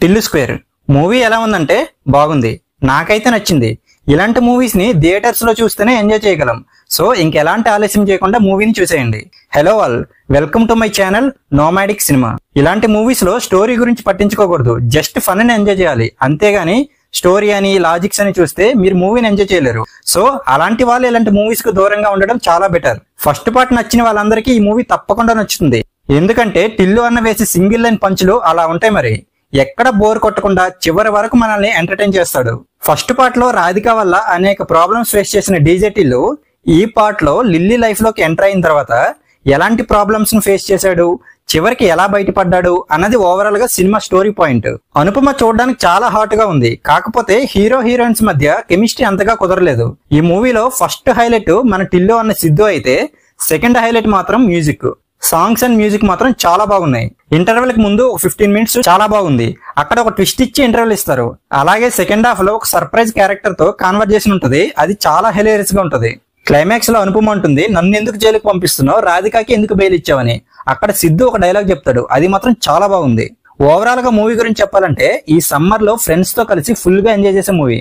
Tillu square movie ఎలా ఉందంటే బాగుంది, నాకైతే నచ్చింది. ఇలాంటి మూవీస్ ని థియేటర్స్ లో చూస్తేనే ఎంజాయ్ చేయగలం. సో ఇంకెలాంటి ఆలస్యం చేయకుండా మూవీని చూసేయండి. Hello all, welcome to my channel nomadic cinema. ఇలాంటి మూవీస్ లో స్టోరీ గురించి పట్టించుకోకూడదు, జస్ట్ ఫన్ ని ఎంజాయ్ చేయాలి. అంతేగాని స్టోరీ అని లాజిక్స్ అని చూస్తే మీరు మూవీని ఎంజాయ్ చేయలేరు. సో అలాంటి వాళ్ళు ఇలాంటి మూవీస్ కు దూరంగా ఉండడం చాలా బెటర్. ఫస్ట్ పార్ట్ నచ్చిన వాళ్ళందరికీ ఈ మూవీ తప్పకుండా నచ్చుతుంది. ఎందుకంటే టిల్లు అన్న వేసి సింగిల్ లైన్ పంచులు అలా ఉంటాయి. మరి ఎక్కడ బోర్ కొట్టకుండా చివరి వరకు మనల్ని ఎంటర్టైన్ చేస్తాడు. ఫస్ట్ పార్ట్ లో రాధిక వల్ల అనేక ప్రాబ్లమ్స్ ఫేస్ చేసిన డీజే టిల్లు ఈ పార్ట్ లో లిల్లీ లైఫ్ లోకి ఎంటర్ అయిన తర్వాత ఎలాంటి ప్రాబ్లమ్స్ ను ఫేస్ చేశాడు, చివరికి ఎలా బయటపడ్డాడు అన్నది ఓవరాల్ గా సినిమా స్టోరీ పాయింట్. అనుపమ చూడడానికి చాలా హాట్ గా ఉంది, కాకపోతే హీరో హీరోయిన్స్ మధ్య కెమిస్ట్రీ అంతగా కుదరలేదు. ఈ మూవీలో ఫస్ట్ హైలైట్ మన టిల్లు అన్న సిద్ధు అయితే, సెకండ్ హైలైట్ మాత్రం మ్యూజిక్. సాంగ్స్ అండ్ మ్యూజిక్ మాత్రం చాలా బాగున్నాయి. ఇంటర్వెల్ కి ముందు 15 మినిట్స్ చాలా బాగుంది, అక్కడ ఒక ట్విస్ట్ ఇచ్చి ఇంటర్వెల్ ఇస్తారు. అలాగే సెకండ్ హాఫ్ లో ఒక సర్ప్రైజ్ క్యారెక్టర్ తో కాన్వర్జేషన్ ఉంటుంది, అది చాలా హిలేరియస్ గా ఉంటది. క్లైమాక్స్ లో అనుపమ ఉంటుంది, నన్ను ఎందుకు జైలుకి పంపిస్తున్నావు, రాధికాకి ఎందుకు బెయిల్ ఇచ్చావని. అక్కడ సిద్ధు ఒక డైలాగ్ చెప్తాడు, అది మాత్రం చాలా బాగుంది. ఓవరాల్ గా మూవీ గురించి చెప్పాలంటే ఈ సమ్మర్ లో ఫ్రెండ్స్ తో కలిసి ఫుల్ గా ఎంజాయ్ చేసే మూవీ.